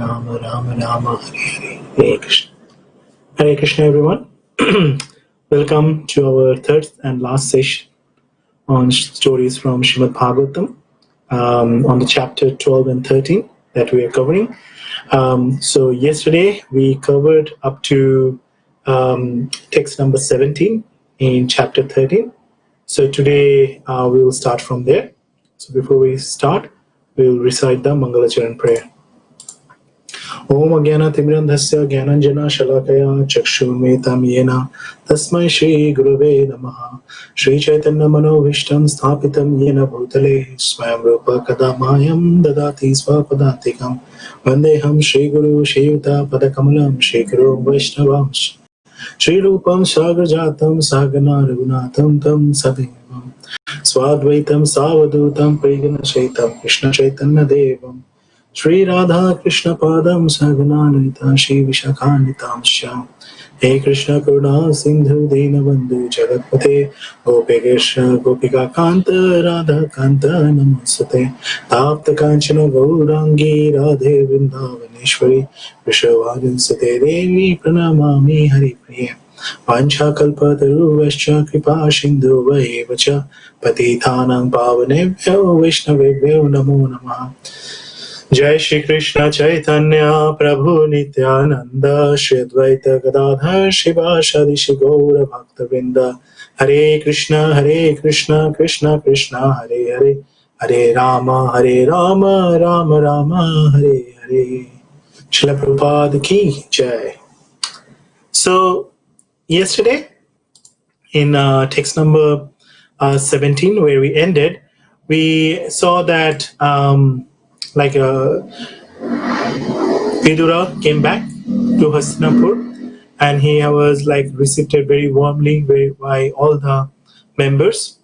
Rama Rama Rama Hare Hare Hare Krishna. Hare Krishna, everyone. Welcome to our third and last session on stories from Srimad Bhagavatam, on the chapter 12 and 13 that we are covering. So yesterday we covered up to text number 17 in chapter 13. So today we will start from there. So before we start, we will recite the Mangalacharan prayer. Om Agyana Timrandhasya Gyananjana Shalakaya Chakshurmetam Yena Tasmai Shri Gurave Namaha Shri Chaitanya Manovishtam Sthapitam Yena Bhutale Swayam Rupa Kadamayam Dadati Swapadantikam Vandeham Shri Guru Shri Yuta Padakamalam Shri Guru Vaishnavam Shri Rupam Sagrajatam Sagana Raghunatham Tam Sadevam Swadvaitam Savadutam Prigana Shaitam Krishna Chaitanya Devam Shri Radha Krishna Padam Sagananita Shri Vishakanitam Shyam He Krishna Karuna Sindhu Dinabandhu Jagatpate Gopikesha Gopika Kanta Radha Kanta Namasate Tapta Kanchana Gaurangi Radhe Vrindavaneshwari Vishwavadin Sate Devi Pranamami Hari Priya Pancha Kalpataru Vascha Kripa Sindhu Vaevacha Patithanam Pavanebhyo Vaishnavebhyo Namo Namaha Jai Shri Krishna Chaitanya Prabhu Nityananda Shri Advaita Gadadhar Shivashadi Shri Gaura Bhakta Vrinda Hare Krishna Krishna Krishna Hare Hare Hare Rama Rama Rama Hare Hare. Srila Prabhupada Ki Jai. So yesterday in text number 17 where we ended, we saw that Vidura came back to Hastinapur, and he was received very warmly by all the members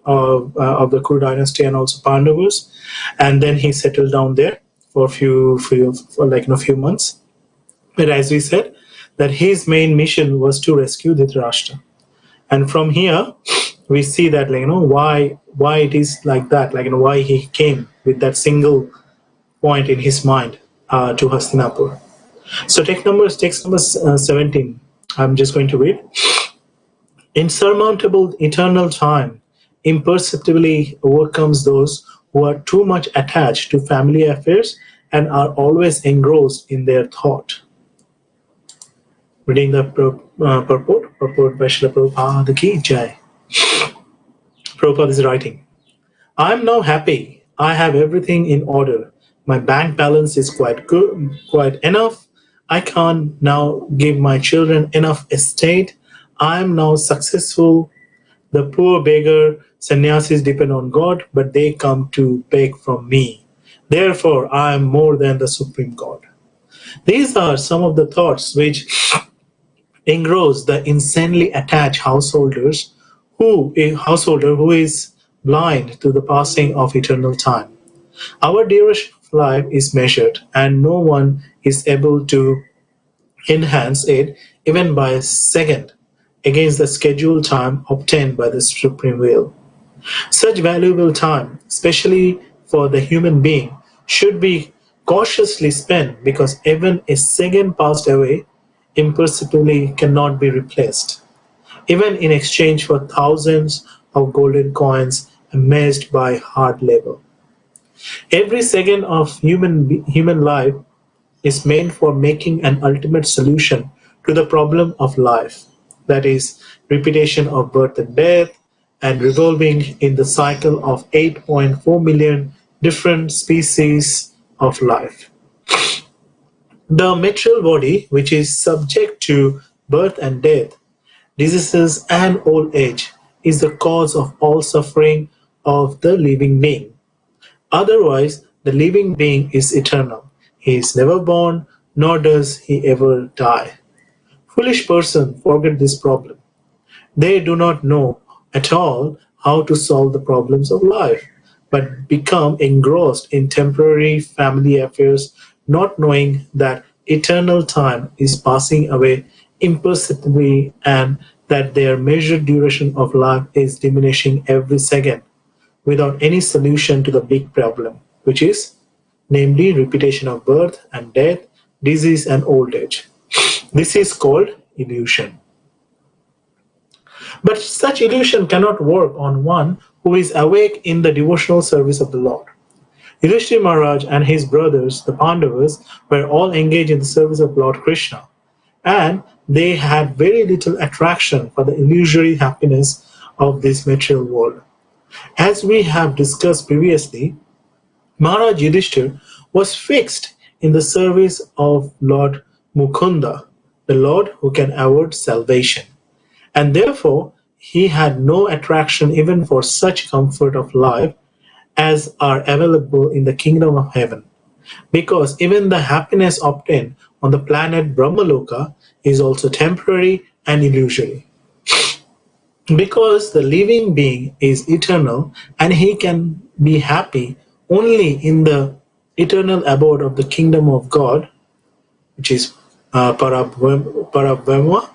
of the Kuru dynasty and also Pandavas, and then he settled down there for a few months. But as we said, that his main mission was to rescue Dhritarashtra, and from here we see that why it is like that, why he came with that single point in his mind to Hastinapur. So text number 17, I'm just going to read. Insurmountable eternal time imperceptibly overcomes those who are too much attached to family affairs and are always engrossed in their thought. Reading the purport by Srila Prabhupada Ki Jai. Prabhupada is writing, I am now happy. I have everything in order. My bank balance is quite good, quite enough. I can now give my children enough estate. I am now successful. The poor beggar sannyasis depend on God, but they come to beg from me. Therefore, I am more than the Supreme God. These are some of the thoughts which engross the insanely attached householder who is blind to the passing of eternal time. Our duration of life is measured, and no one is able to enhance it even by a second against the scheduled time obtained by the Supreme Will. Such valuable time, especially for the human being, should be cautiously spent, because even a second passed away imperceptibly cannot be replaced, even in exchange for thousands of golden coins amassed by hard labor. Every second of human life is meant for making an ultimate solution to the problem of life, that is, repetition of birth and death, and revolving in the cycle of 8.4 million different species of life. The material body, which is subject to birth and death, diseases and old age, is the cause of all suffering of the living being. Otherwise, the living being is eternal. He is never born, nor does he ever die. Foolish persons forget this problem. They do not know at all how to solve the problems of life, but become engrossed in temporary family affairs, not knowing that eternal time is passing away imperceptibly and that their measured duration of life is diminishing every second, without any solution to the big problem, which is namely repetition of birth and death, disease and old age. This is called illusion. But such illusion cannot work on one who is awake in the devotional service of the Lord. Yudhishthira Maharaj and his brothers, the Pandavas, were all engaged in the service of Lord Krishna, and they had very little attraction for the illusory happiness of this material world. As we have discussed previously, Maharaj Yudhishthira was fixed in the service of Lord Mukunda, the Lord who can award salvation, and therefore he had no attraction even for such comfort of life as are available in the kingdom of heaven, because even the happiness obtained on the planet Brahmaloka is also temporary and illusory. Because the living being is eternal and he can be happy only in the eternal abode of the kingdom of God, which is Paravyoma,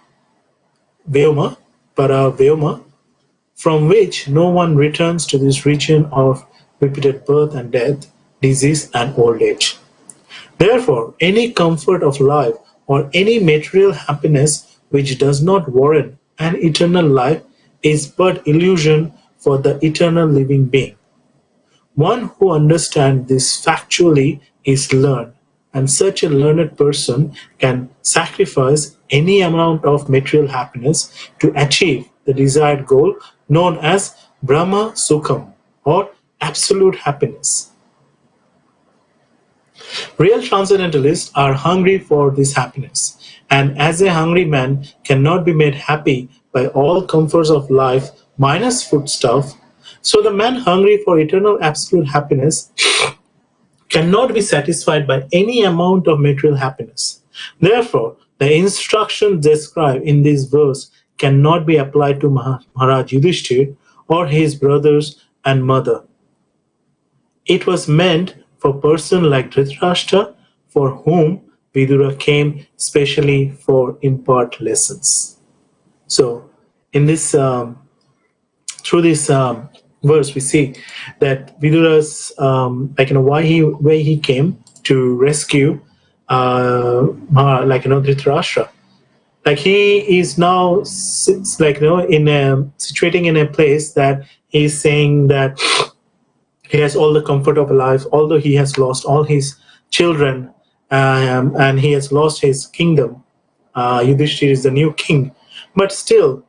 from which no one returns to this region of repeated birth and death, disease and old age. Therefore, any comfort of life or any material happiness which does not warrant an eternal life is but illusion for the eternal living being. One who understands this factually is learned, and such a learned person can sacrifice any amount of material happiness to achieve the desired goal known as Brahma Sukham, or absolute happiness. Real transcendentalists are hungry for this happiness, and as a hungry man cannot be made happy by all comforts of life minus foodstuff, so the man hungry for eternal absolute happiness cannot be satisfied by any amount of material happiness. Therefore, the instructions described in this verse cannot be applied to Maharaj Yudhishthira or his brothers and mother. It was meant for a person like Dhritarashtra, for whom Vidura came specially for impart lessons. So, in this, through this verse, we see that Vidura's, why he came to rescue, Dhritarashtra. Like he is now, situating in a place that he's saying that he has all the comfort of life, although he has lost all his children and he has lost his kingdom. Yudhishthira is the new king, but still,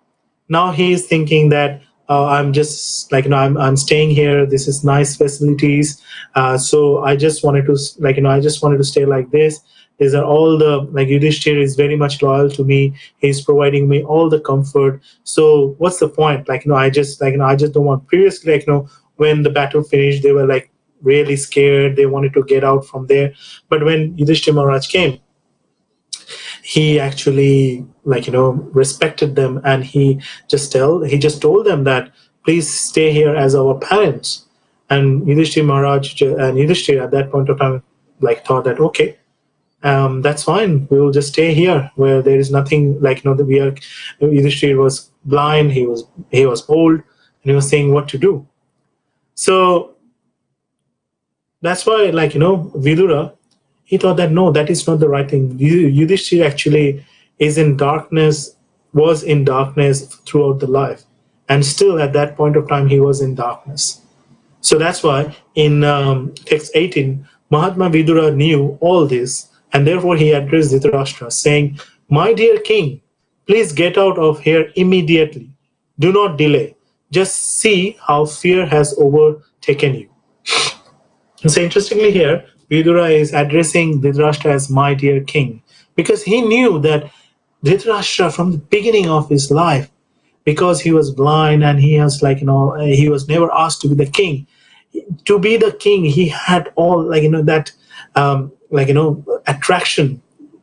now he is thinking that I'm just I'm staying here. This is nice facilities. So I just wanted to stay like this. These are all the Yudhishthira is very much loyal to me. He's providing me all the comfort. So what's the point? I just don't want. Previously, when the battle finished, they were really scared. They wanted to get out from there. But when Yudhishthira Maharaj came, he actually respected them, and he just told them that please stay here as our parents. And Yudhishthira Maharaj and Yudhishthira at that point of time thought that okay, that's fine, we will just stay here where there is nothing that we are. Yudhishthira was blind, he was old, and he was saying what to do. So that's why Vidura, he thought that no, that is not the right thing. Yudhishthira actually was in darkness throughout the life, and still at that point of time he was in darkness. So that's why in text 18, Mahatma Vidura knew all this, and therefore he addressed Dhritarashtra saying, "My dear king, please get out of here immediately. Do not delay. Just see how fear has overtaken you." So interestingly here, Vidura is addressing Dhritarashtra as my dear king, because he knew that Dhritarashtra from the beginning of his life, because he was blind and he has he was never asked to be the king. To be the king, he had all attraction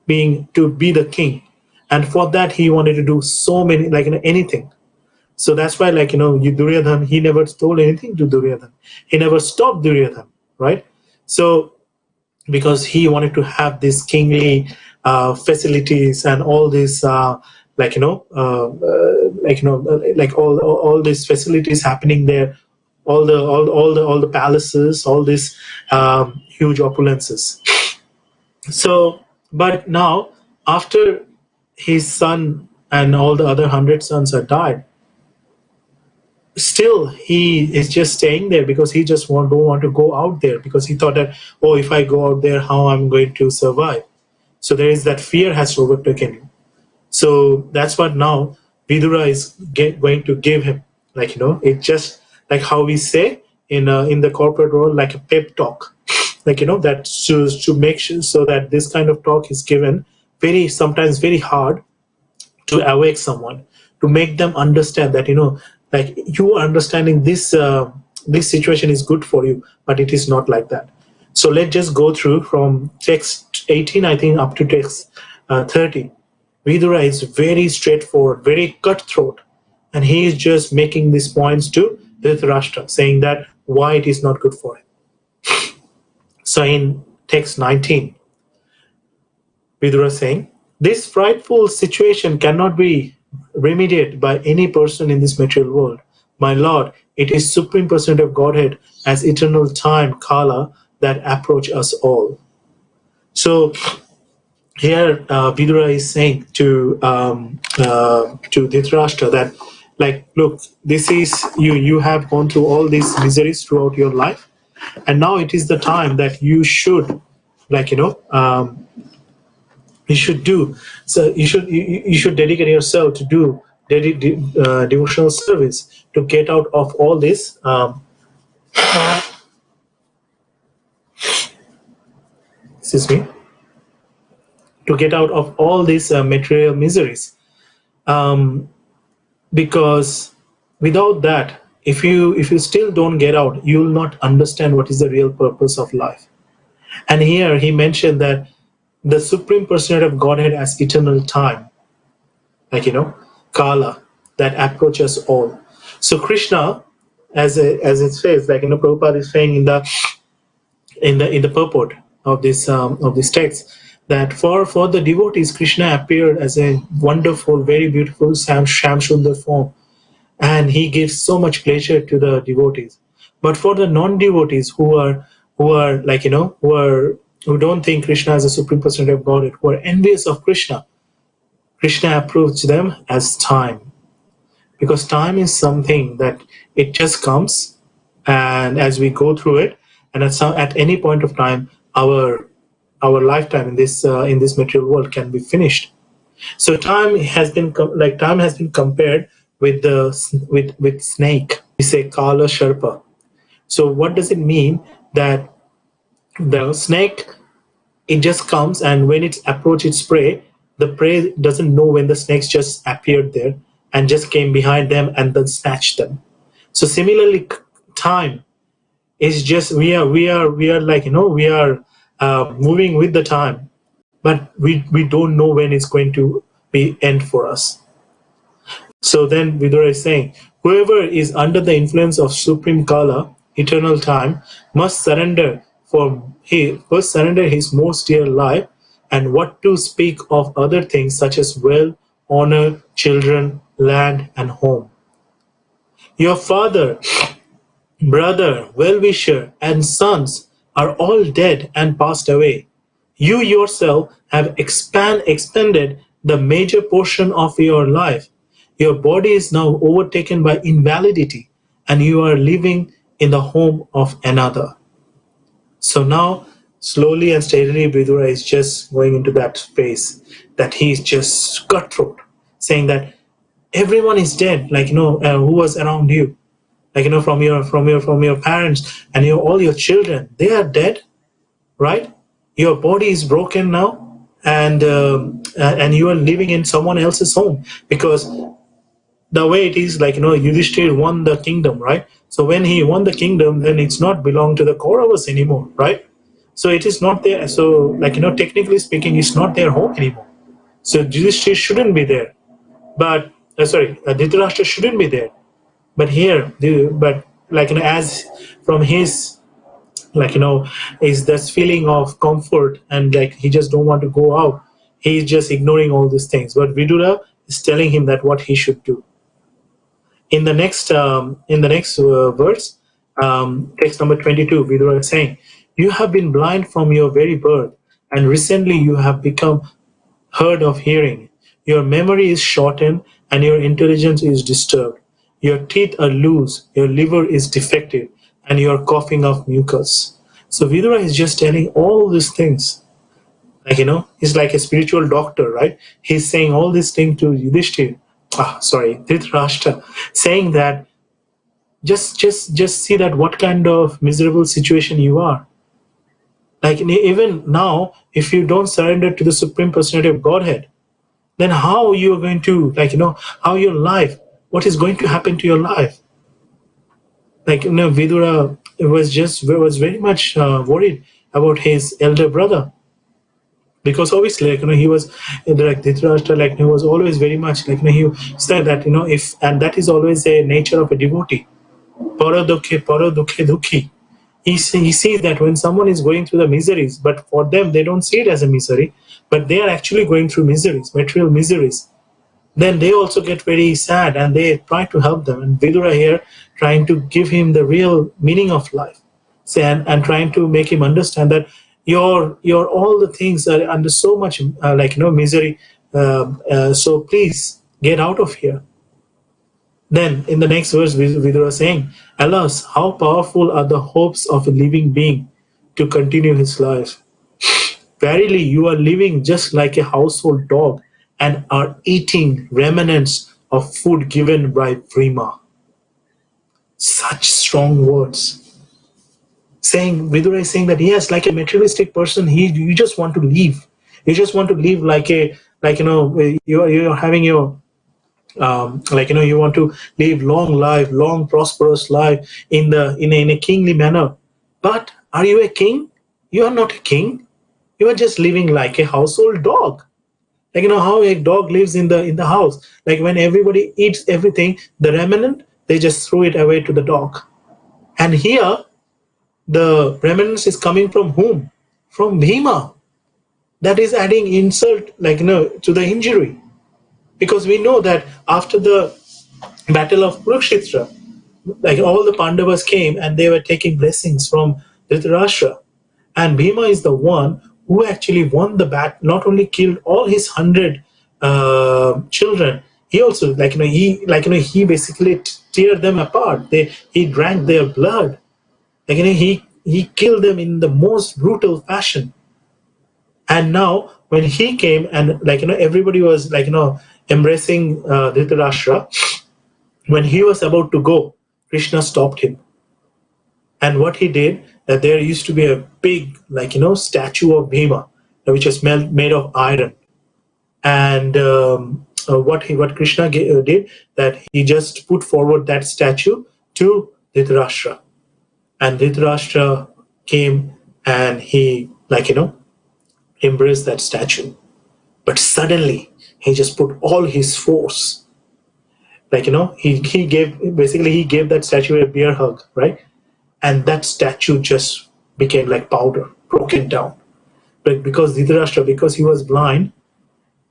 being to be the king, and for that he wanted to do so many anything. So that's why Duryodhan, he never told anything to Duryodhan. He never stopped Duryodhan, right? So because he wanted to have this kingly facilities and all this all these facilities happening there all the palaces, all these huge opulences. So, but now after his son and all the other 100 sons are died, still he is just staying there because he just don't want to go out there, because he thought that, oh, if I go out there, how I'm going to survive. So there is that fear has overtaken him. So that's what now Vidura is going to give him. Like, it's just like how we say in the corporate world, like a pep talk. Like, that to make sure so that this kind of talk is given sometimes very hard to awake someone, to make them understand that, like, you are understanding this situation is good for you, but it is not like that. So let's just go through from text 18, I think, up to text 30. Vidura is very straightforward, very cutthroat, and he is just making these points to Dhritarashtra, saying that why it is not good for him. So in text 19, Vidura is saying, this frightful situation cannot be remedied by any person in this material world. My Lord, it is Supreme Personality of Godhead as eternal time, Kala, that approach us all. So here Vidura is saying to Dhritarashtra that, like, look, this is you have gone through all these miseries throughout your life, and now it is the time that you should, like, you should do. So you should dedicate yourself to do devotional service to get out of all this excuse me, to get out of all these material miseries, because without that, if you still don't get out, you will not understand what is the real purpose of life. And here he mentioned that the Supreme Personality of Godhead as eternal time, like, Kala, that approaches all. So Krishna, as it says, like, Prabhupada is saying in the purport of this text, that for the devotees, Krishna appeared as a wonderful, very beautiful Sham Sundar form, and he gives so much pleasure to the devotees. But for the non-devotees who are like, who don't think Krishna is a Supreme Personality of Godhead, who are envious of Krishna, Krishna approves them as time, because time is something that it just comes, and as we go through it, and at any point of time, our lifetime in this material world can be finished. So time has been compared with snake. We say Kala Sharpa. So what does it mean? That the snake, it just comes, and when it approaches its prey, the prey doesn't know when the snakes just appeared there and just came behind them and then snatched them. So similarly, time is just, we are like, we are moving with the time, but we don't know when it's going to be end for us. So then Vidura is saying, whoever is under the influence of Supreme Kala, eternal time, must surrender his most dear life, and what to speak of other things such as wealth, honor, children, land, and home. Your father, brother, well-wisher, and sons are all dead and passed away. You yourself have expended the major portion of your life. Your body is now overtaken by invalidity, and you are living in the home of another. So now, slowly and steadily, Vidura is just going into that space that he is just cutthroat, saying that everyone is dead, like, who was around you, like, from your parents and all your children, they are dead, right? Your body is broken now, and you are living in someone else's home, because the way it is, like, Yudhishthir won the kingdom, right? So when he won the kingdom, then it's not belong to the Kauravas anymore, right? So it is not there. So, like, technically speaking, it's not their home anymore. So Yudhishthir shouldn't be there, but Dhritarashtra shouldn't be there. But here, like, as from his, like, is this feeling of comfort, and like he just don't want to go out. He's just ignoring all these things. But Vidura is telling him that what he should do. In the next verse, Text number 22, Vidura is saying, "You have been blind from your very birth, and recently you have become hard of hearing. Your memory is shortened, and your intelligence is disturbed. Your teeth are loose, your liver is defective, and you are coughing up mucus." So Vidura is just telling all these things. He's like a spiritual doctor, right? He's saying all these things to Yudhishthir. Dhritarashtra, saying that just see that what kind of miserable situation you are. Like even now, if you don't surrender to the Supreme Personality of Godhead, then how you are going to, how your life, what is going to happen to your life? Vidura was very much worried about his elder brother, because obviously, he was like Dhritarashtra, he was always very much he said that if, and that is always a nature of a devotee. Para dukhe dukhi. He sees that when someone is going through the miseries, but for them they don't see it as a misery, but they are actually going through miseries, material miseries, then they also get very sad and they try to help them. And Vidura here trying to give him the real meaning of life, and trying to make him understand that your all the things are under so much misery, so please get out of here. Then in the next verse, Vidura saying, "Alas, how powerful are the hopes of a living being to continue his life. Verily, you are living just like a household dog and are eating remnants of food given by Brahma." Such strong words. Vidura is saying that yes, like a materialistic person, you just want to live. You just want to live you're having your you want to live long prosperous life in a kingly manner. But are you a king? You are not a king. You are just living like a household dog. How a dog lives in the house. Like when everybody eats everything, the remnant, they just throw it away to the dog. And here, the remnants is coming from whom? From Bhima. That is adding insult, to the injury. Because we know that after the battle of Kurukshetra, all the Pandavas came and they were taking blessings from Dhritarashtra. And Bhima is the one who actually won the battle, not only killed all his 100 children, he also, he basically teared them apart. He drank their blood. He killed them in the most brutal fashion. And now when he came and everybody was embracing Dhritarashtra, when he was about to go, Krishna stopped him. And what he did, that there used to be a big statue of Bhima, which was made of iron. And what Krishna did, that he just put forward that statue to Dhritarashtra. And Dhritarashtra came and he embraced that statue. But suddenly he just put all his force. He gave that statue a bear hug, right? And that statue just became like powder, broken down. But because Dhritarashtra, because he was blind,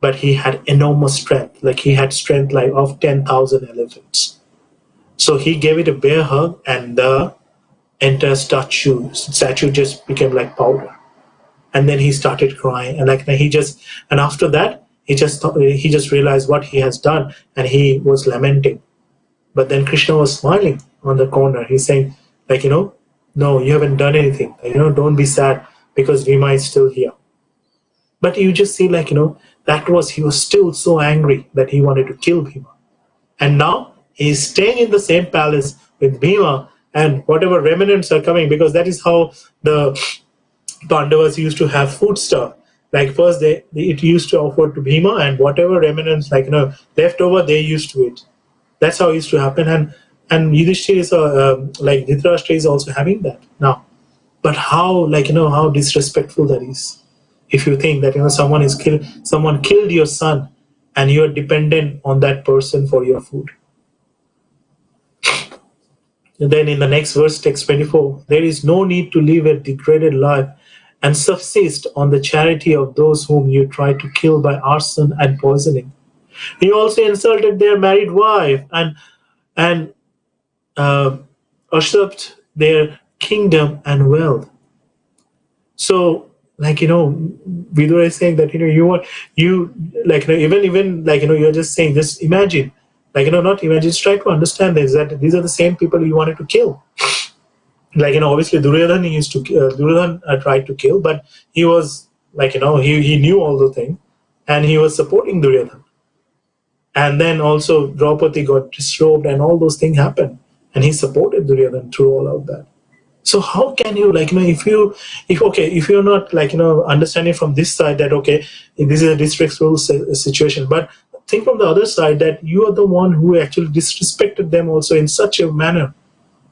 but he had enormous strength. He had strength of 10,000 elephants. So he gave it a bear hug, and the entire statue just became like powder. And then he started crying, and after that he just realized what he has done, and he was lamenting. But then Krishna was smiling on the corner. He's saying, no, you haven't done anything. Don't be sad because Bhima is still here. But you just see, he was still so angry that he wanted to kill Bhima. And now he's staying in the same palace with Bhima, and whatever remnants are coming, because that is how the Pandavas used to have food stuff. First it used to offer to Bhima, and whatever remnants left over, they used to eat. That's how it used to happen. And Yudhishthira is Dhritarashtra is also having that now. But how how disrespectful that is. If you think that someone killed your son, and you are dependent on that person for your food. And then in the next verse, text 24, there is no need to live a degraded life and subsist on the charity of those whom you try to kill by arson and poisoning. He also insulted their married wife, and usurped their kingdom and wealth. So, Vidura is saying that even you're just saying, just imagine, not imagine, just try to understand this, that these are the same people you wanted to kill. Obviously Duryodhan tried to kill, but he was he knew all the thing, and he was supporting Duryodhan. And then also Draupadi got disrobed and all those things happened, and he supported Duryodhan through all of that. So how can you if you're not understanding from this side that okay, this is a disrespectful situation, but think from the other side that you are the one who actually disrespected them also in such a manner.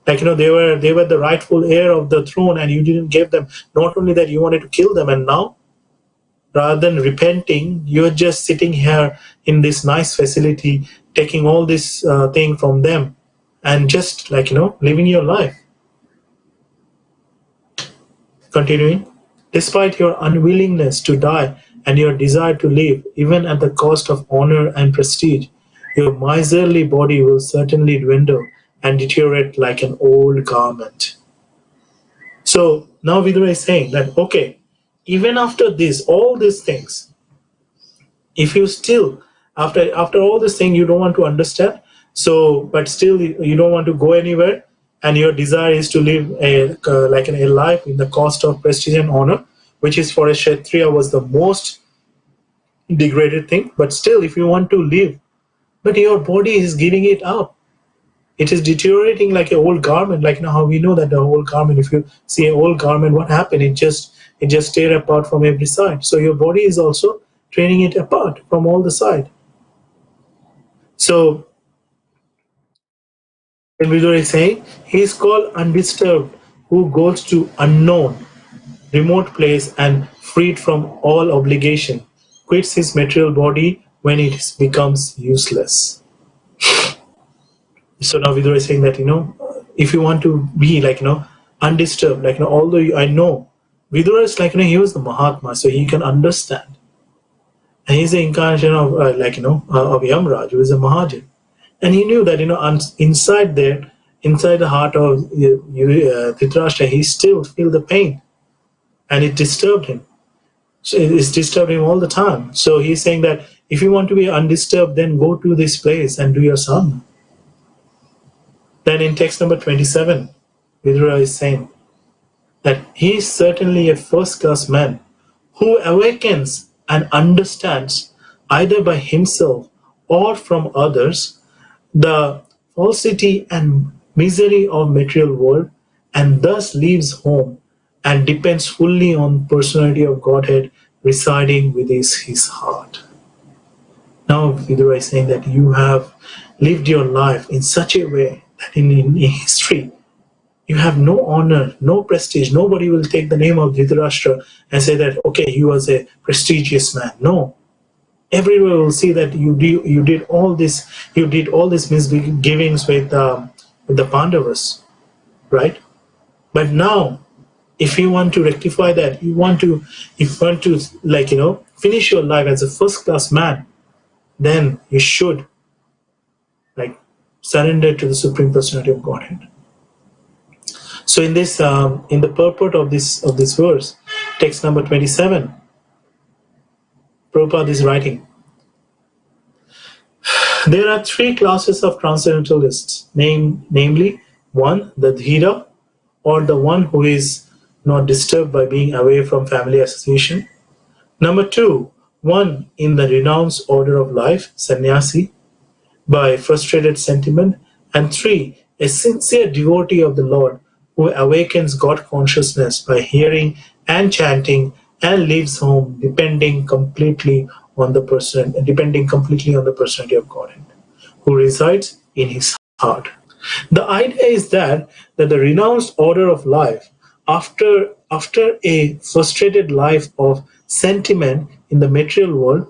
They were the rightful heir of the throne, and you didn't give them. Not only that, you wanted to kill them, and now rather than repenting, you're just sitting here in this nice facility, taking all this thing from them, and just living your life. Continuing, despite your unwillingness to die and your desire to live, even at the cost of honor and prestige, your miserly body will certainly dwindle and deteriorate like an old garment. So now Vidura is saying that, okay, even after this, all these things, if you still, after all this thing, you don't want to understand, so, but still you don't want to go anywhere, and your desire is to live a life in the cost of prestige and honor, which is for a Kshatriya was the most degraded thing. But still, if you want to live, but your body is giving it up, it is deteriorating like an old garment. How we know that the old garment, if you see an old garment, what happened? It just tear apart from every side. So your body is also tearing it apart from all the side. So when Vidura is saying, he is called undisturbed, who goes to unknown, remote place and freed from all obligation, quits his material body when it becomes useless. So now Vidura is saying that, if you want to be undisturbed, although I know Vidura is he was the Mahatma, so he can understand. And he's the incarnation of of Yamraj, who is a Mahajan. And he knew that inside the heart of Dhritarashtra, he still feel the pain, and it disturbed him. So it's disturbed him all the time. So he's saying that if you want to be undisturbed, then go to this place and do your sadhana. Then in text number 27, Vidura is saying that he is certainly a first-class man who awakens and understands either by himself or from others the falsity and misery of material world, and thus leaves home and depends fully on personality of Godhead residing within his heart. Now Vidura is saying that you have lived your life in such a way that in history you have no honor, no prestige. Nobody will take the name of Dhritarashtra and say that, okay, he was a prestigious man. No. Everyone will see that you did all this misgivings with the Pandavas, right? But now, if you want to rectify that, if you want to finish your life as a first-class man, then you should surrender to the Supreme Personality of Godhead. So in this, in the purport of this verse, text number 27, Prabhupada is writing, there are three classes of transcendentalists, namely, one, the Dhira, or the one who is not disturbed by being away from family association. Number two, one in the renounced order of life, sannyasi, by frustrated sentiment. And three, a sincere devotee of the Lord who awakens God consciousness by hearing and chanting and leaves home depending completely on the personality of Godhead, who resides in his heart. The idea is that the renounced order of life, after a frustrated life of sentiment in the material world,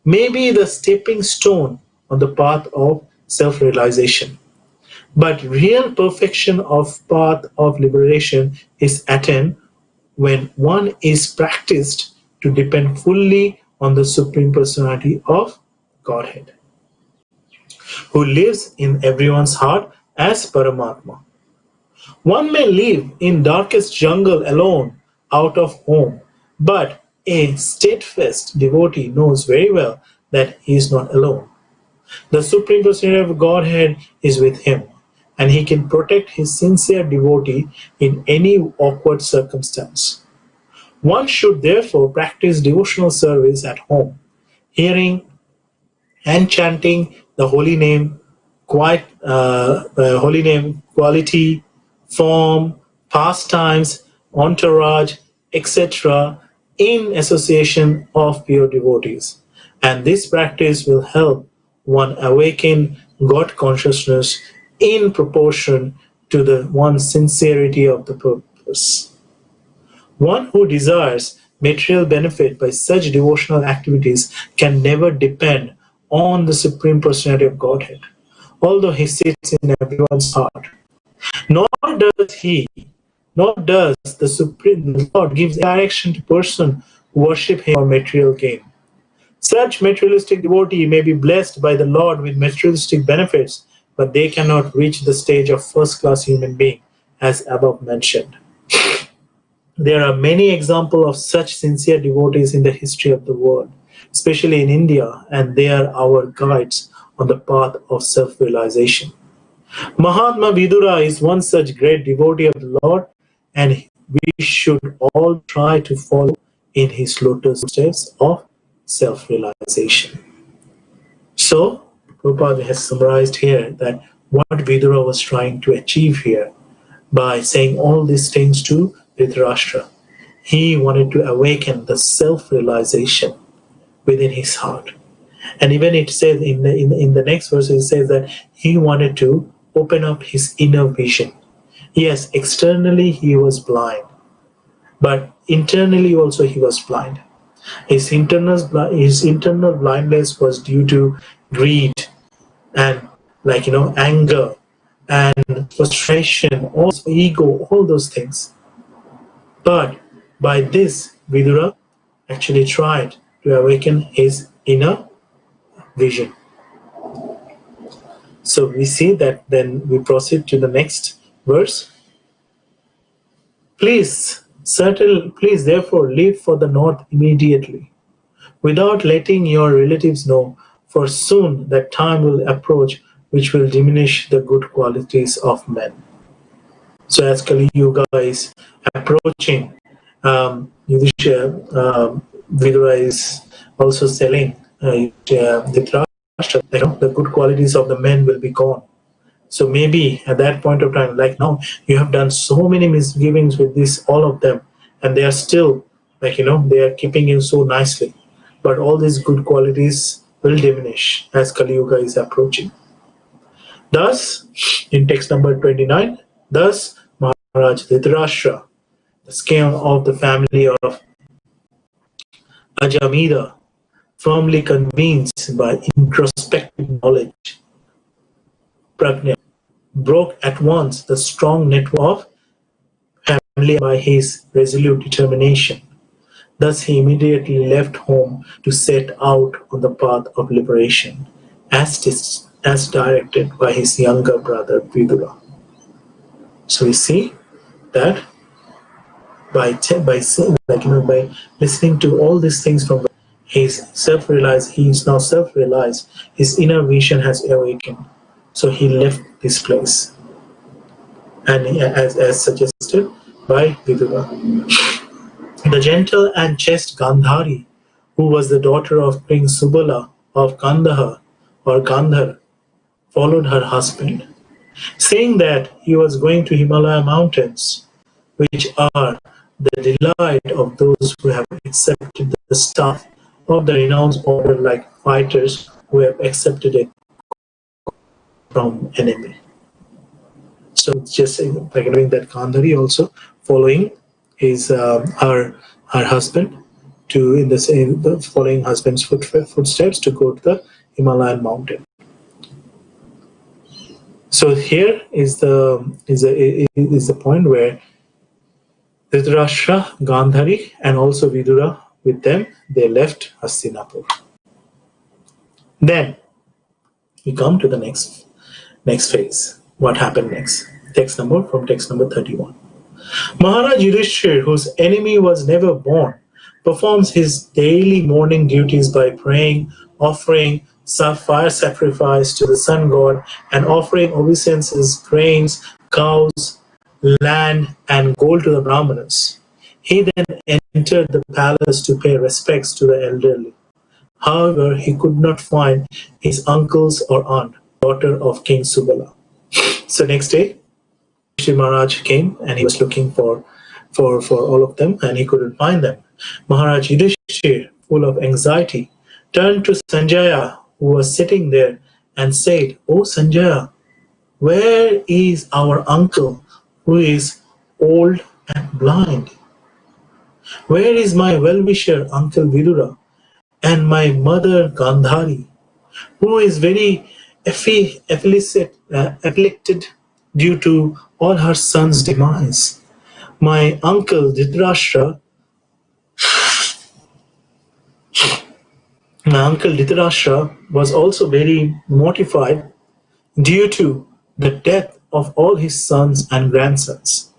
may be the stepping stone on the path of self-realization. But real perfection of path of liberation is attained when one is practiced to depend fully on the Supreme Personality of Godhead, who lives in everyone's heart as Paramatma. One may live in darkest jungle alone, out of home, but a steadfast devotee knows very well that he is not alone. The Supreme Personality of Godhead is with him, and he can protect his sincere devotee in any awkward circumstance. One should therefore practice devotional service at home, hearing and chanting the holy name, quality, form, pastimes, entourage, etc., in association of pure devotees. And this practice will help one awaken God consciousness in proportion to the one's sincerity of the purpose. One who desires material benefit by such devotional activities can never depend on the Supreme Personality of Godhead, although he sits in everyone's heart. Nor does he, nor does the Supreme Lord gives direction to person who worship him for material gain. Such materialistic devotee may be blessed by the Lord with materialistic benefits, but they cannot reach the stage of first-class human being, as above mentioned. There are many examples of such sincere devotees in the history of the world, especially in India, and they are our guides on the path of self-realization. Mahatma Vidura is one such great devotee of the Lord, and we should all try to follow in his lotus steps of self-realization. So, Prabhupada has summarized here that what Vidura was trying to achieve here by saying all these things to Dhritarashtra. He wanted to awaken the self-realization within his heart. And even it says in the next verse, it says that he wanted to open up his inner vision. Yes, externally he was blind, but internally also he was blind. His internal blindness was due to greed and anger and frustration, also ego, all those things. But by this, Vidura actually tried to awaken his inner vision. So we see that then we proceed to the next verse. Please therefore leave for the north immediately, without letting your relatives know, for soon that time will approach which will diminish the good qualities of men. So as Kali Yuga is approaching, Vidura is also telling Dhritarashtra, the good qualities of the men will be gone. So maybe at that point of time, like now, you have done so many misgivings with this, all of them, and they are still they are keeping you so nicely. But all these good qualities will diminish as Kali Yuga is approaching. Thus, in text number 29, thus Maharaj Dhritarashtra, the scion of the family of Ajamida, firmly convinced by introspective knowledge, Prajna, broke at once the strong network of family by his resolute determination. Thus he immediately left home to set out on the path of liberation, as directed by his younger brother Vidura. So we see that by listening to all these things from his self-realized, he is now self-realized, his inner vision has awakened. So he left this place, and as suggested by Vidura. The gentle and chaste Gandhari, who was the daughter of Prince Subala of Kandahar or Gandhar, followed her husband, saying that he was going to Himalaya mountains, which are the delight of those who have accepted the staff of the renowned order, like fighters who have accepted it from enemy. So just doing that, Gandhari also following his her husband to in the same following husband's footsteps to go to the Himalayan mountain. So here is the point where Dhritarashtra, Gandhari, and also Vidura with them, they left Hastinapur. Then we come to the next phase. What happened next? Text number 31. Maharaj Yudhishthir, whose enemy was never born, performs his daily morning duties by praying, offering fire sacrifice to the sun god, and offering obeisances, grains, cows, land, and gold to the Brahmanas. He then entered the palace to pay respects to the elderly. However, he could not find his uncles or aunt, daughter of King Subala. So next day, Shri Maharaj came and he was looking for all of them and he couldn't find them. Maharaj Yudhishthir, full of anxiety, turned to Sanjaya, who was sitting there, and said, "O Sanjaya, where is our uncle who is old and blind? Where is my well-wisher Uncle Vidura and my mother Gandhari, who is very afflicted due to all her sons' demise? My uncle Dhritarashtra was also very mortified due to the death of all his sons and grandsons.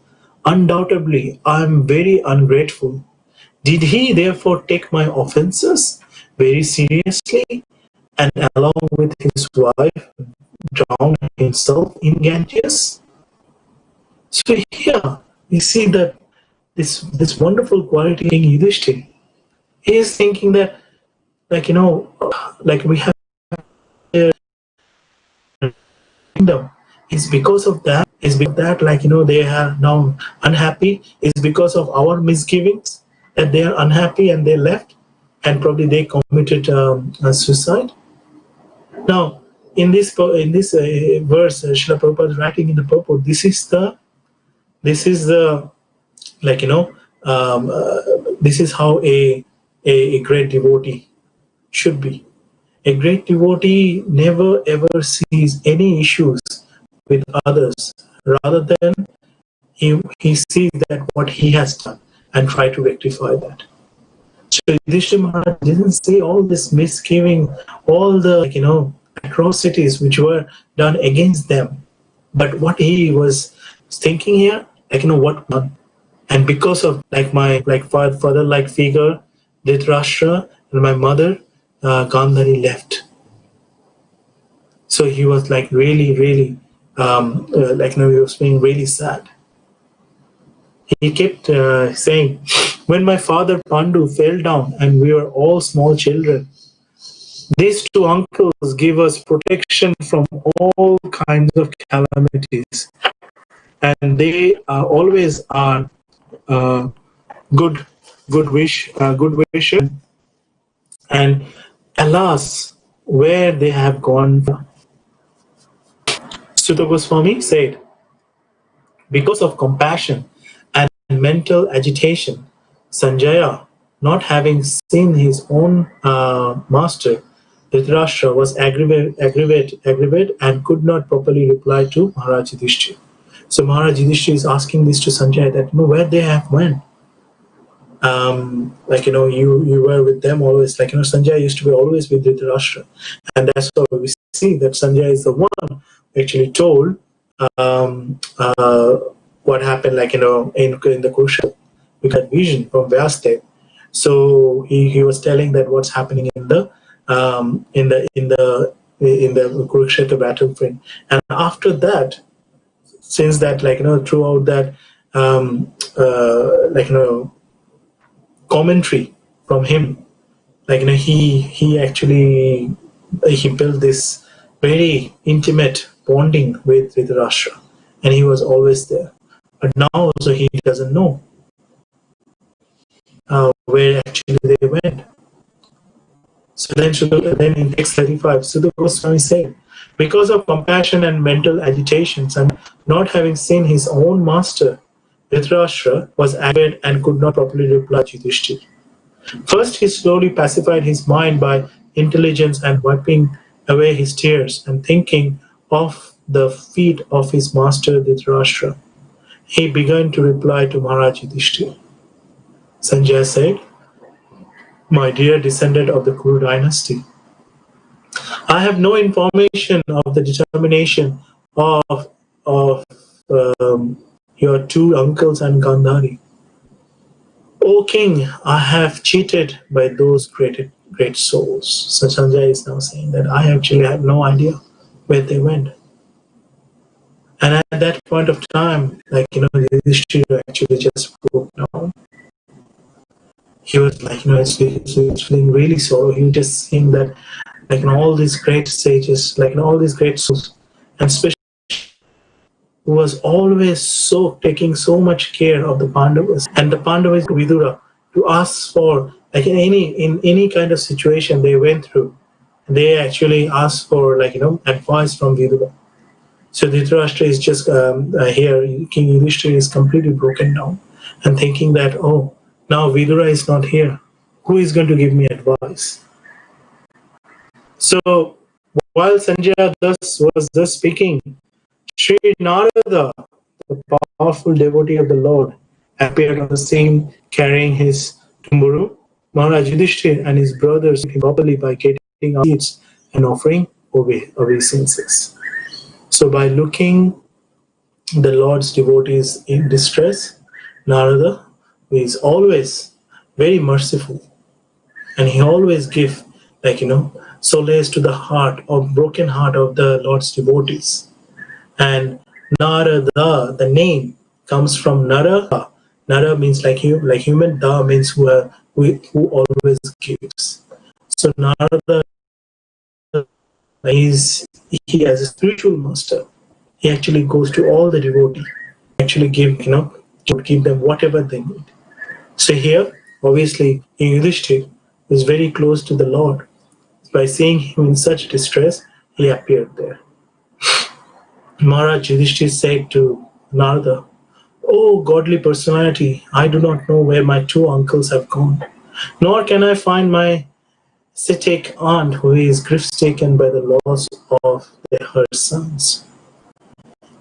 Undoubtedly, I am very ungrateful. Did he therefore take my offenses very seriously and along with his wife drown himself in Ganges?" So here we see that this wonderful quality King Yudhishthira. He is thinking that, like we have a kingdom. It's because of that. They are now unhappy. It's because of our misgivings that they are unhappy and they left, and probably they committed suicide. Now, in this verse, Srila Prabhupada is writing in the purport. This is the this is how a great devotee should be. A great devotee never ever sees any issues with others. Rather than he sees that what he has done and try to rectify that. So Yudhishthira Maharaj didn't see all this misgiving, all the atrocities which were done against them. But what he was thinking here, what done. And because of my father-like figure, Dhritarashtra, and my mother, Gandhari left. So he was really, really, he was being really sad. He kept saying, "When my father Pandu fell down and we were all small children, these two uncles give us protection from all kinds of calamities. And they always are good wishes. And alas, where they have gone." Sutta Goswami said, because of compassion and mental agitation, Sanjaya, not having seen his own master, Dhritarashtra, was aggravated and could not properly reply to Maharaj Yudhishthira. So Maharaj Yudhishthira is asking this to Sanjaya that where they have went. You were with them always. Sanjaya used to be always with Dhritarashtra, and that's why we see that Sanjaya is the one who actually told what happened, in the Kurukshetra. We got vision from Vyasdev. So he was telling that what's happening in the Kurukshetra battlefield, and after that, since that throughout that commentary from him, he actually he built this very intimate bonding with Dhritarashtra, and he was always there. But now also he doesn't know where actually they went. So then in text 35, Sutta Goswami said, because of compassion and mental agitations and not having seen his own master, Dhritarashtra was aggravated and could not properly reply to Yudhishthira. First, he slowly pacified his mind by intelligence and wiping away his tears and thinking of the feet of his master Dhritarashtra. He began to reply to Maharaj Yudhishthira. Sanjaya said, "My dear descendant of the Kuru dynasty, I have no information of the determination of your two uncles and Gandhari. O king, I have cheated by those great souls. So Sanjay is now saying that I actually have no idea where they went. And at that point of time, Yudhishthira actually just broke down. He was feeling really sorrow. He was just seeing that, all these great sages, all these great souls, and especially who was always taking so much care of the Pandavas, and the Pandavas Vidura to ask for, in any kind of situation they went through, they actually asked for advice from Vidura. So Dhritarashtra is just here. King Yudhishthira is completely broken down and thinking that, oh, now Vidura is not here. Who is going to give me advice? So while Sanjaya was thus speaking, Sri Narada, the powerful devotee of the Lord, appeared on the scene carrying his tumburu. Maharaj Yudhishthira and his brothers properly by getting up seats and offering obeisances. So by looking the Lord's devotees in distress, Narada, who is always very merciful, and he always gives solace to the broken heart of the Lord's devotees. And Narada, the name comes from Nara. Nara means like human. Da means who always gives. So Narada he as a spiritual master. He actually goes to all the devotees, actually give them whatever they need. So here, obviously, Yudhishthira is very close to the Lord. By seeing him in such distress, he appeared there. Maharaj Yudhishthira said to Narada, "O godly personality, I do not know where my two uncles have gone, nor can I find my ascetic aunt who is grief-stricken by the loss of her sons.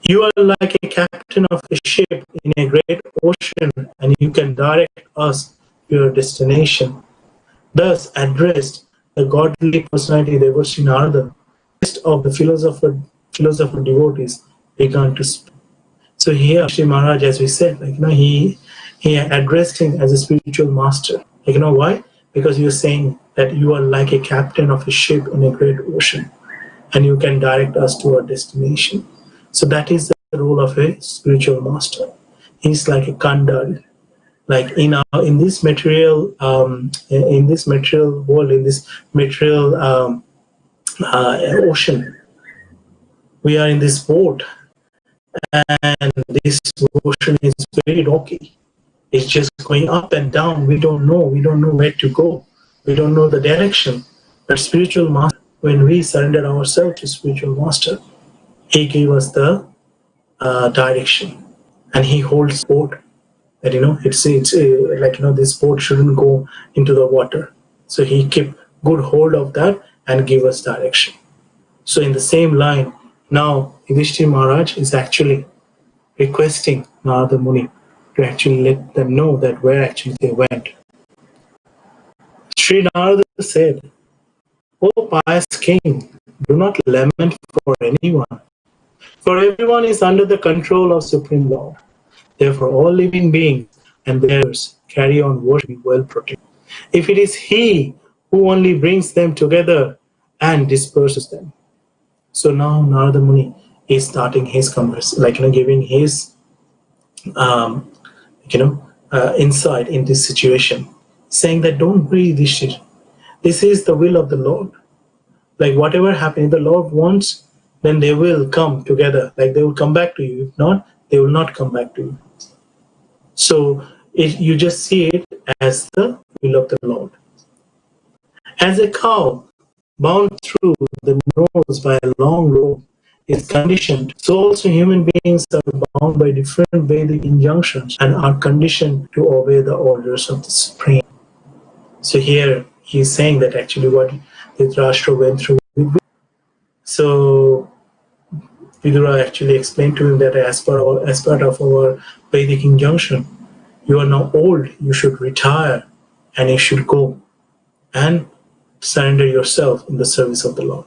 You are like a captain of a ship in a great ocean, and you can direct us to your destination." Thus addressed, the godly personality Devarshi Narada, list of the philosopher devotees began to speak. So here, Sri Maharaj, as we said, he addressed him as a spiritual master. Why? Because he was saying that you are like a captain of a ship in a great ocean, and you can direct us to our destination. So that is the role of a spiritual master. He's like a kandari. In this material world, in this material ocean, we are in this boat, and this ocean is very rocky. It's just going up and down. We don't know where to go. We don't know the direction. But spiritual master, when we surrender ourselves to spiritual master, he gave us the direction, and he holds boat. That this boat shouldn't go into the water. So he kept good hold of that and give us direction. So in the same line, now Yudhishthira Maharaj is actually requesting Narada Muni to actually let them know that where actually they went. Sri Narada said, "O pious king, do not lament for anyone, for everyone is under the control of Supreme Lord. Therefore, all living beings and theirs carry on worship well protected. If it is He who only brings them together and disperses them." So now Narada Muni is starting his conversation, giving his insight in this situation, saying that don't worry, this is the will of the Lord. Whatever happens, the Lord wants, then they will come together. They will come back to you. If not, they will not come back to you. So you just see it as the will of the Lord. As a cow bound through the nose by a long rope is conditioned, so also human beings are bound by different Vedic injunctions and are conditioned to obey the orders of the Supreme. So here he is saying that actually what Dhritarashtra went through. So Vidura actually explained to him that as part of our Vedic injunction, you are now old, you should retire, and you should go and surrender yourself in the service of the Lord.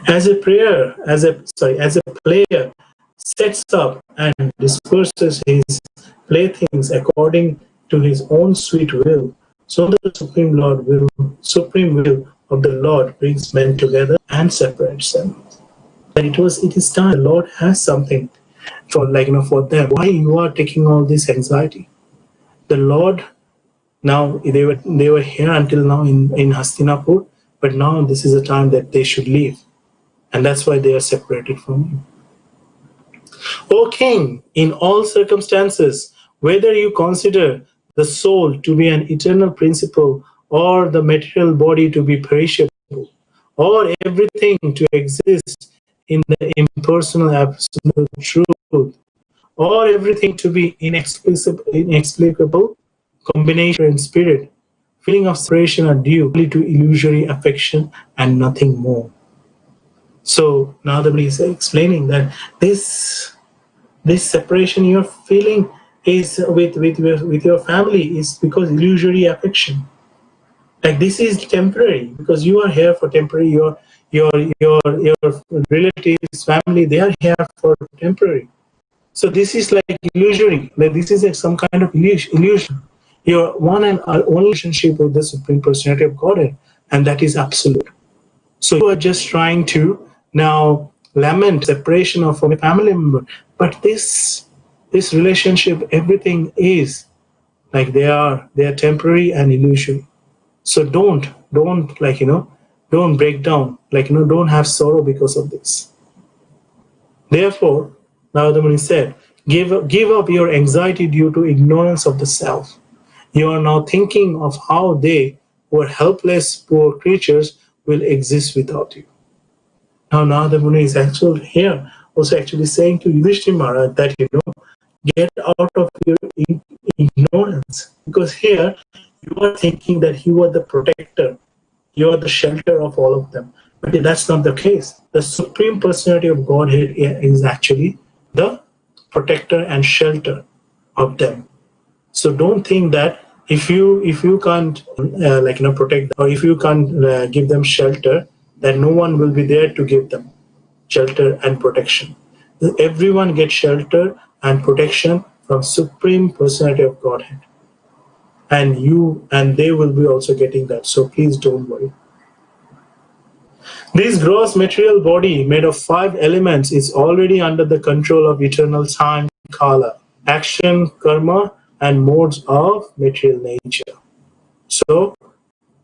As a player sets up and disperses his playthings according to his own sweet will, so the supreme will of the Lord brings men together and separates them. And it is time. The Lord has something for for them. Why you are taking all this anxiety? The Lord, now they were here until now in Hastinapur, but now this is a time that they should leave, and that's why they are separated from you. O King, in all circumstances, whether you consider the soul to be an eternal principle, or the material body to be perishable, or everything to exist in the impersonal absolute truth, or everything to be inexplicable combination in spirit, feeling of separation are due only to illusory affection and nothing more. So now the Buddha is explaining that this separation you're feeling is with your family is because illusory affection. Like this is temporary because you are here for temporary. Your relatives, family, they are here for temporary. So this is like illusory. Like this is some kind of illusion. Your one and only relationship with the Supreme Personality of Godhead, and that is absolute. So you are just trying to now lament separation of a family member, but this relationship, everything is like they are temporary and illusory. So don't don't break down, don't have sorrow because of this. Therefore, Narada Muni said, give up your anxiety due to ignorance of the self. You are now thinking of how they, who are helpless, poor creatures, will exist without you. Now Narada Muni is actually here, also actually saying to Yudhishthira Maharaj that, get out of your ignorance. Because here, you are thinking that you are the protector, you are the shelter of all of them. But that's not the case. The Supreme Personality of Godhead is actually the protector and shelter of them. So don't think that if you can't protect them, or if you can't give them shelter, that no one will be there to give them shelter and protection. Everyone gets shelter and protection from Supreme Personality of Godhead, and they will be also getting that. So please don't worry. This gross material body made of 5 elements is already under the control of eternal time, kala, action, karma, and modes of material nature. So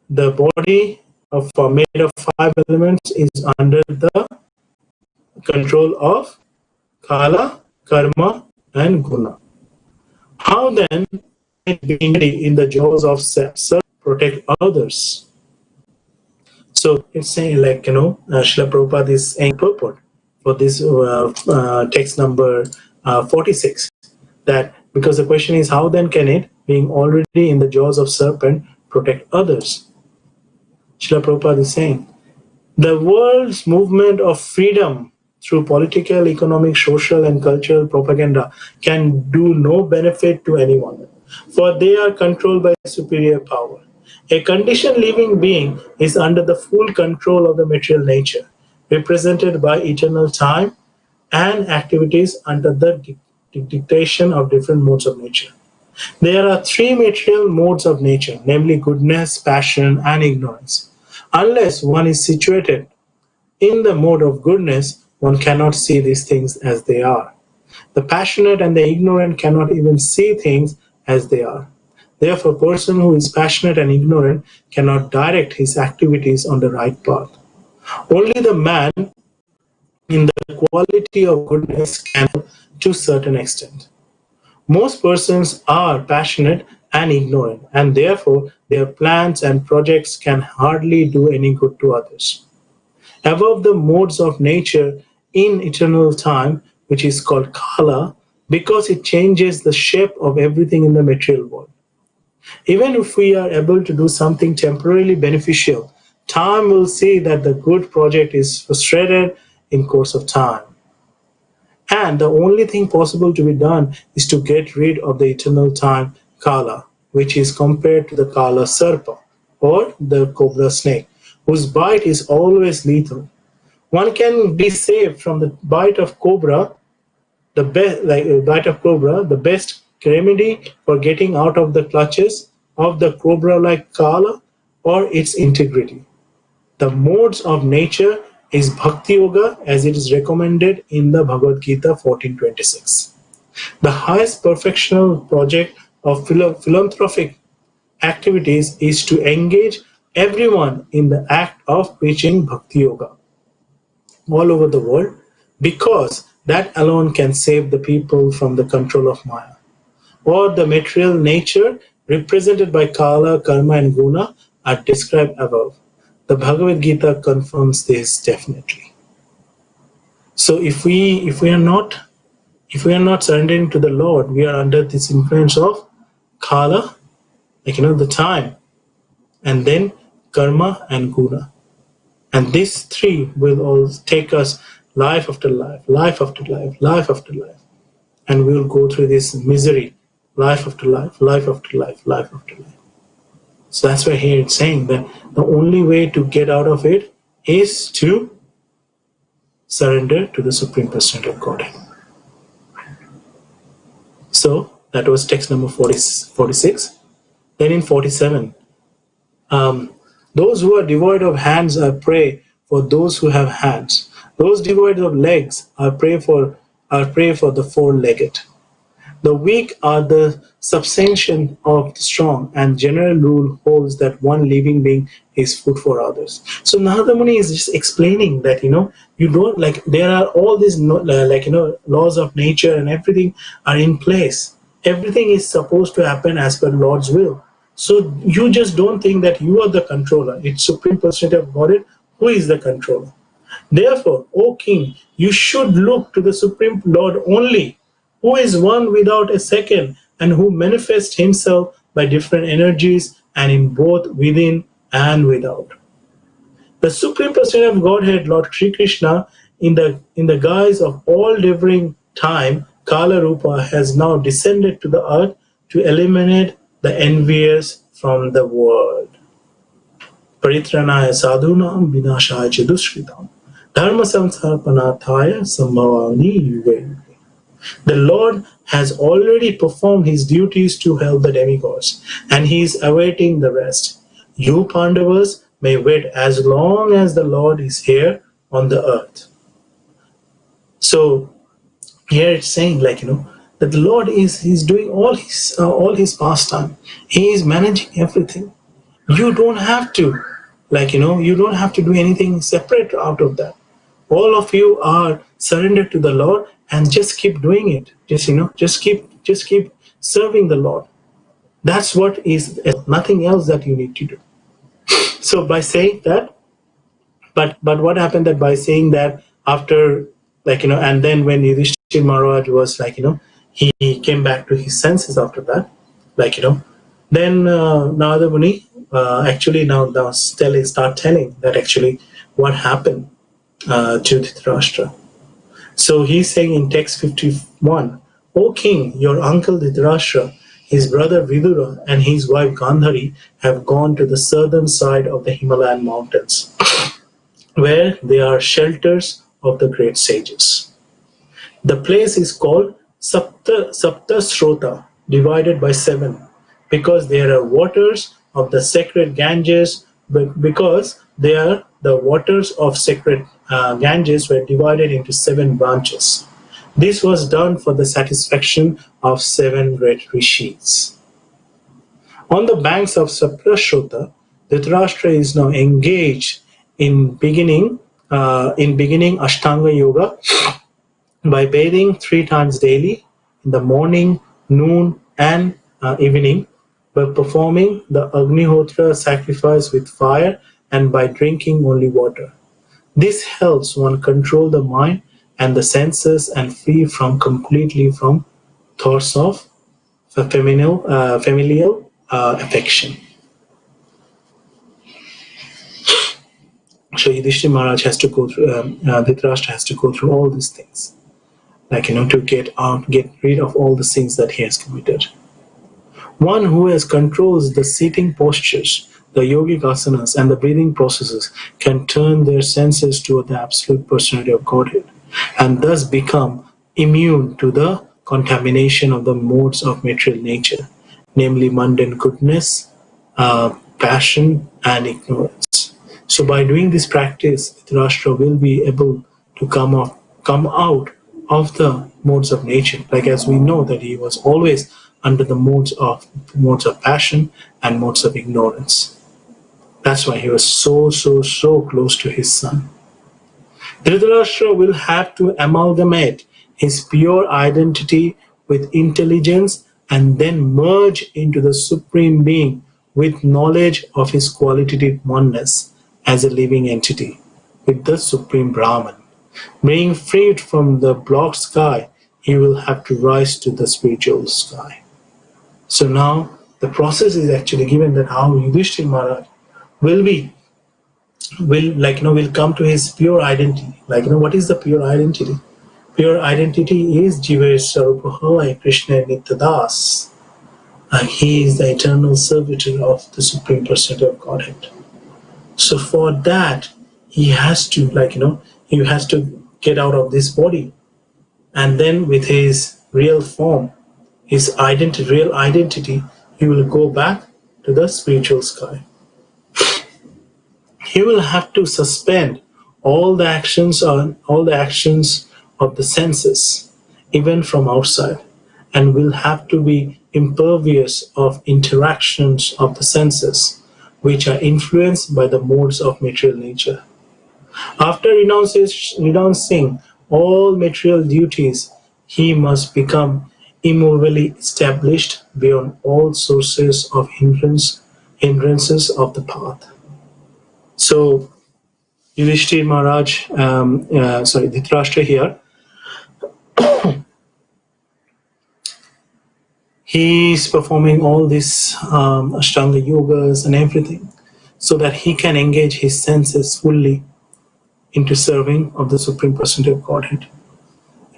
the body made of 5 elements is under the control of kala, karma, and guna. How then being in the jaws of self protect others? So it's saying Srila Prabhupada is saying purport for this text number 46, that because the question is how then can it, being already in the jaws of serpent, protect others? Srila Prabhupada is saying the world's movement of freedom through political, economic, social, and cultural propaganda can do no benefit to anyone, for they are controlled by superior power. A conditioned living being is under the full control of the material nature, represented by eternal time and activities under the dictation of different modes of nature. There are 3 material modes of nature, namely goodness, passion, and ignorance. Unless one is situated in the mode of goodness, one cannot see these things as they are. The passionate and the ignorant cannot even see things as they are. Therefore, a person who is passionate and ignorant cannot direct his activities on the right path. Only the man in the quality of goodness can, to a certain extent. Most persons are passionate and ignorant, and therefore their plans and projects can hardly do any good to others. Above the modes of nature in eternal time, which is called Kala, because it changes the shape of everything in the material world. Even if we are able to do something temporarily beneficial, time will see that the good project is frustrated in course of time. And the only thing possible to be done is to get rid of the eternal time Kala, which is compared to the Kala Sarpa, or the cobra snake, whose bite is always lethal. One can be saved from the bite of cobra The best, like bite of cobra, the best remedy for getting out of the clutches of the cobra-like Kala or its integrity. The modes of nature is Bhakti Yoga as it is recommended in the Bhagavad Gita 14.26. The highest perfectional project of philanthropic activities is to engage everyone in the act of preaching Bhakti Yoga all over the world, because that alone can save the people from the control of Maya, or the material nature represented by Kala, Karma and Guna are described above. The Bhagavad Gita confirms this definitely. So if we are not surrendering to the Lord, we are under this influence of Kala, the time, and then Karma and Guna. And these three will all take us life after life, life after life, life after life. And we will go through this misery, life after life, life after life, life after life. So that's why here it's saying that the only way to get out of it is to surrender to the Supreme Personality of Godhead. So that was text number 46. Then in 47, those who are devoid of hands, I pray for those who have hands. Those devoid of legs, I pray for the four-legged. The weak are the substantiation of the strong, and general rule holds that one living being is food for others. So Narada Muni is just explaining that you don't, like, there are all these laws of nature and everything are in place. Everything is supposed to happen as per Lord's will. So you just don't think that you are the controller. It's Supreme Personality of Godhead who is the controller. Therefore, O King, you should look to the Supreme Lord only, who is one without a second and who manifests himself by different energies and in both within and without. The Supreme Personality of Godhead, Lord Sri Krishna, in the guise of all-devouring time, Kala Rupa, has now descended to the earth to eliminate the envious from the world. Paritranaya sadhunam vinashaya cha dushritam dharma samsarpanathaya sambhavani yuge. The Lord has already performed his duties to help the demigods, and he is awaiting the rest. You Pandavas may wait as long as the Lord is here on the earth. So here it's saying, that the Lord is doing all his pastime. He is managing everything. You don't have to, you don't have to do anything separate out of that. All of you are surrendered to the Lord and just keep doing it. Just keep serving the Lord. That's what is, nothing else that you need to do. So by saying that, but what happened that by saying that after, and then when Yudhishthira Maharaj was he came back to his senses after that, then Narada Muni actually now start telling that actually what happened to Dhritarashtra. So he's saying in text 51, O King, your uncle Dhritarashtra, his brother Vidura, and his wife Gandhari have gone to the southern side of the Himalayan mountains, where they are shelters of the great sages. The place is called Sapta Srota, divided by 7, because there are waters of the sacred Ganges, because they are the waters of sacred Ganges were divided into 7 branches. This was done for the satisfaction of 7 great rishis. On the banks of Saprashrota, Dhritarashtra is now engaged in beginning Ashtanga Yoga by bathing 3 times daily, in the morning, noon, and evening, by performing the Agnihotra sacrifice with fire, and by drinking only water. This helps one control the mind and the senses and free completely from thoughts of familial affection. So Yudhishthira Maharaj has to go through, Dhritarashtra has to go through all these things, to get rid of all the sins that he has committed. One who has controls the seating postures, the yogic asanas, and the breathing processes can turn their senses toward the absolute personality of Godhead, and thus become immune to the contamination of the modes of material nature, namely mundane goodness, passion, and ignorance. So by doing this practice, Dhritarashtra will be able to come out of the modes of nature. Like as we know that he was always under the modes of passion and modes of ignorance. That's why he was so close to his son. Dhritarashtra will have to amalgamate his pure identity with intelligence and then merge into the Supreme Being with knowledge of his qualitative oneness as a living entity with the Supreme Brahman. Being freed from the blocked sky, he will have to rise to the spiritual sky. So now the process is actually given that how Yudhishthira Maharaj will come to his pure identity. What is the pure identity? Pure identity is Jiva Sarupahaya Krishna Nityadas. He is the eternal servitor of the Supreme Personality of Godhead. So for that, he has to get out of this body, and then with his real form, his real identity, he will go back to the spiritual sky. He will have to suspend all the actions of the senses, even from outside, and will have to be impervious of interactions of the senses, which are influenced by the modes of material nature. After renouncing all material duties, he must become immovably established beyond all sources of hindrances of the path. So, Yudhishthira Maharaj, Dhritarashtra here, he's performing all these Ashtanga yogas and everything so that he can engage his senses fully into serving of the Supreme Personality of Godhead.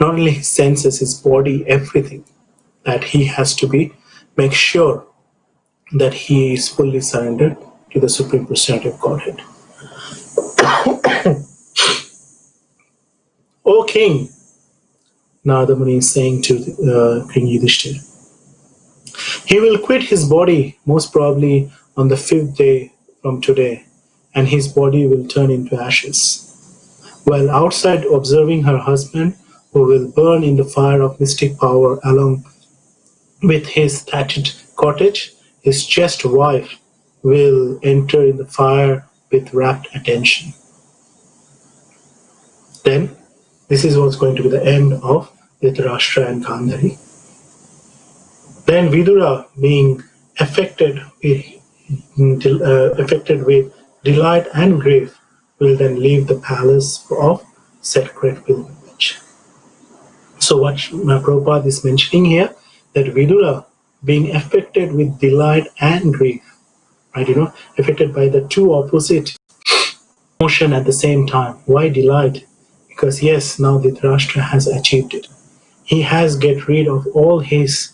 Not only his senses, his body, everything, that he has to make sure that he is fully surrendered to the Supreme Personality of Godhead. O King, Narada Muni is saying to King Yudhishthira, he will quit his body most probably on the 5th day from today, and his body will turn into ashes. While outside observing her husband, who will burn in the fire of mystic power along with his thatched cottage, his chaste wife will enter in the fire with rapt attention. Then, this is what's going to be the end of Dhritarashtra and Gandhari. Then Vidura, being affected with delight and grief, will then leave the palace of sacred pilgrimage. So what Prabhupada is mentioning here, that Vidura, being affected with delight and grief, affected by the two opposite emotion at the same time. Why delight? Because yes, now Dhritarashtra has achieved it. He has get rid of all his,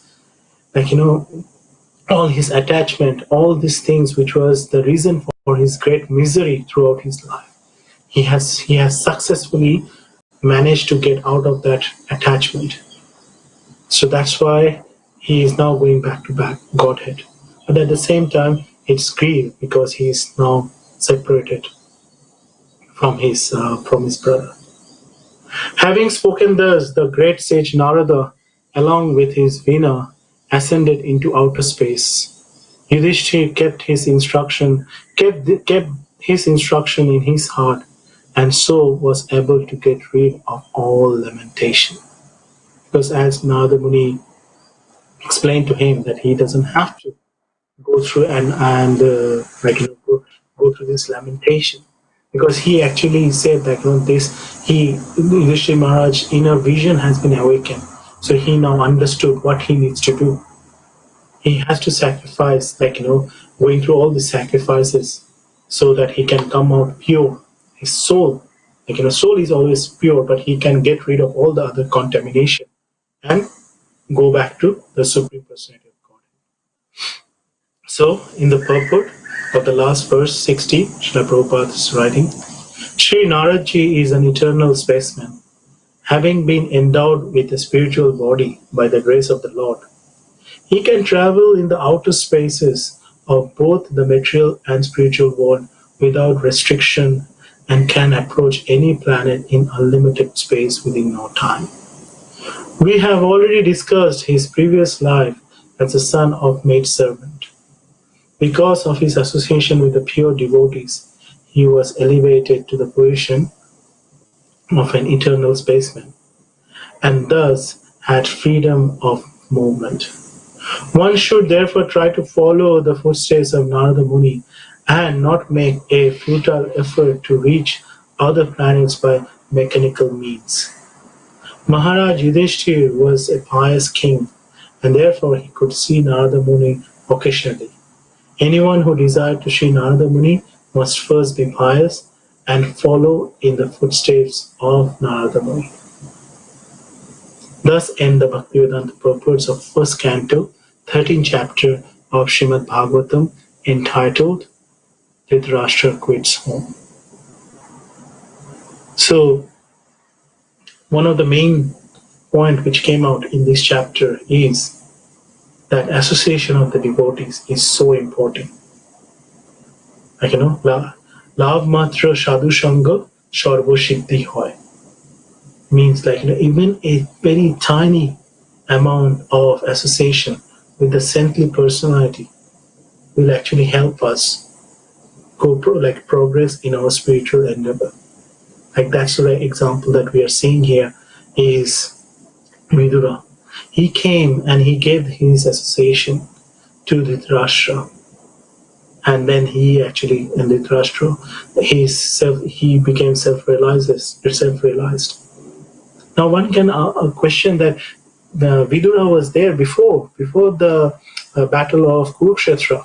all his attachment, all these things which was the reason for his great misery throughout his life. He has successfully managed to get out of that attachment. So that's why he is now going back to Godhead. But at the same time, it's grief because he is now separated from his brother. Having spoken thus, the great sage Narada, along with his Veena, ascended into outer space. Yudhishthira kept his instruction in his heart, and so was able to get rid of all lamentation. Because as Narada Muni explained to him that he doesn't have to go through go through this lamentation, because he actually said that Yudhishthira Maharaj's inner vision has been awakened, so he now understood what he needs to do. He has to sacrifice, going through all the sacrifices so that he can come out pure. His soul, soul is always pure, but he can get rid of all the other contamination and go back to the Supreme Personality of God. So, in the purport of the last verse 60, Srila Prabhupada is writing, Sri Naradji is an eternal spaceman, having been endowed with a spiritual body by the grace of the Lord. He can travel in the outer spaces of both the material and spiritual world without restriction and can approach any planet in unlimited space within no time. We have already discussed his previous life as the son of maidservant. Because of his association with the pure devotees, he was elevated to the position of an eternal spaceman, and thus had freedom of movement. One should therefore try to follow the footsteps of Narada Muni and not make a futile effort to reach other planets by mechanical means. Maharaj Yudhishthir was a pious king, and therefore he could see Narada Muni occasionally. Anyone who desired to see Narada Muni must first be pious and follow in the footsteps of Narada Muni. Thus end the Bhaktivedanta purports of first canto, 13th chapter of Srimad Bhagavatam, entitled Dhritarashtra Quits Home. So, one of the main points which came out in this chapter is that association of the devotees is so important. Like, Lav Matra Sadhu Sangha Sarva Siddhi Hoy. Means like, even a very tiny amount of association with the saintly personality will actually help us progress in our spiritual endeavor. Like, that's the example that we are seeing here is Vidura. He came and he gave his association to Dhritarashtra, and then he actually, in Dhritarashtra, he became self-realized. Now one can question that the Vidura was there before the battle of Kurukshetra.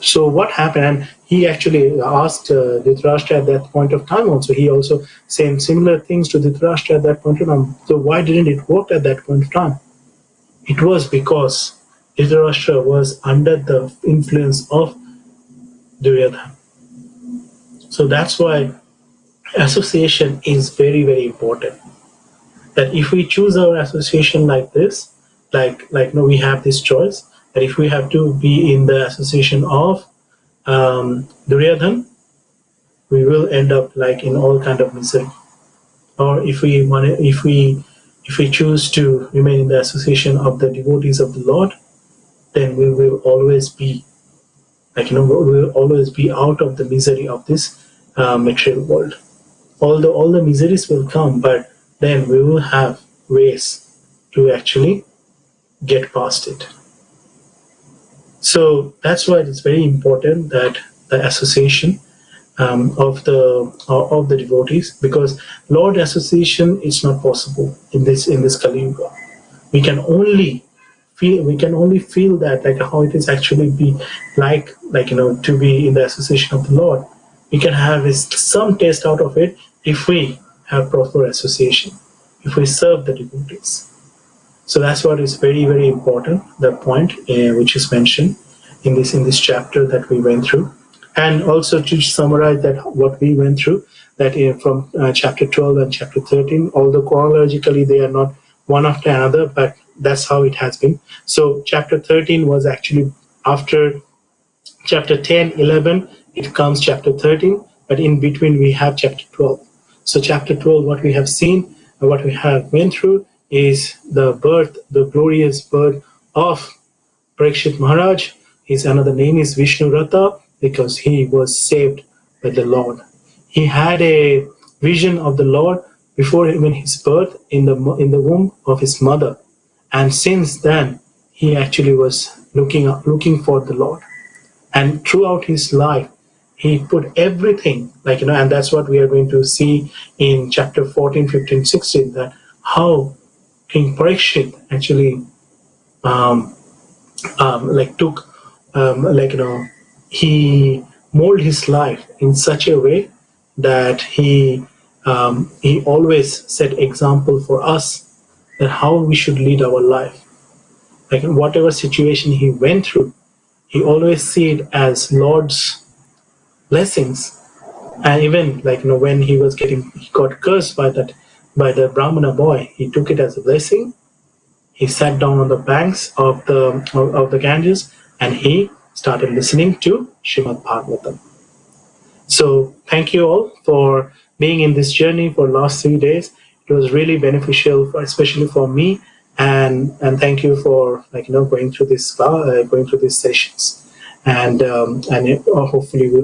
So what happened? And he actually asked Dhritarashtra at that point of time also. He also said similar things to Dhritarashtra at that point of time. So why didn't it work at that point of time? It was because Dhritarashtra was under the influence of Duryodhana. So that's why association is very, very important. That if we choose our association like this, we have this choice, that if we have to be in the association of Duryodhana, we will end up like in all kind of misery. Or if we choose to remain in the association of the devotees of the Lord, then we will always be we will always be out of the misery of this material world. Although all the miseries will come, but then we will have ways to actually get past it. So that's why it's very important that the association of the devotees, because Lord association is not possible in this Kali Yuga. We can only feel that, like how it is actually be to be in the association of the Lord. We can have some taste out of it if we have proper association, if we serve the devotees. So that's what is very, very important, the point which is mentioned in this chapter that we went through. And also to summarize that what we went through, that from chapter 12 and chapter 13, although chronologically they are not one after another, but that's how it has been. So chapter 13 was actually after chapter 10, 11, it comes chapter 13, but in between we have chapter 12. So chapter 12, what we have seen and what we have went through is the glorious birth of Parikshit Maharaj. His another name is Vishnu Rata, because he was saved by the Lord. He had a vision of the Lord before even his birth in the womb of his mother, and since then he actually was looking for the Lord. And throughout his life, he put everything, and that's what we are going to see in chapter 14, 15, 16, that how King Parikshit actually he molded his life in such a way that he always set example for us that how we should lead our life. Like in whatever situation he went through, he always see it as Lord's blessings And even when he got cursed by the Brahmana boy, he took it as a blessing. He sat down on the banks of the Ganges and he started listening to Srimad Bhagavatam. So thank you all for being in this journey for last 3 days. It was really beneficial, especially for me. And thank you for going through going through these sessions. And hopefully we'll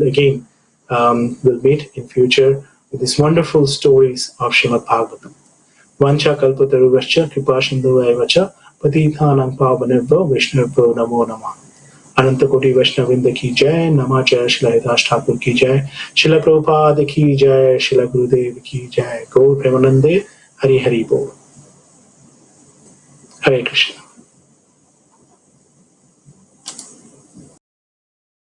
meet in future with these wonderful stories of Srimad Bhagavatam. Vancha kalpataruvascha kripa sindhuvacha patithanam pavanebhyo Vishnubhyo namo namah. अनंत कोटि वैष्णववृंद की जय, नमाचार्य श्रील हरिदास ठाकुर की जय, श्रील प्रभुपाद की जय, श्रील गुरुदेव की जय। गौर प्रेमानंदे, हरि हरि बोल। हरे कृष्ण।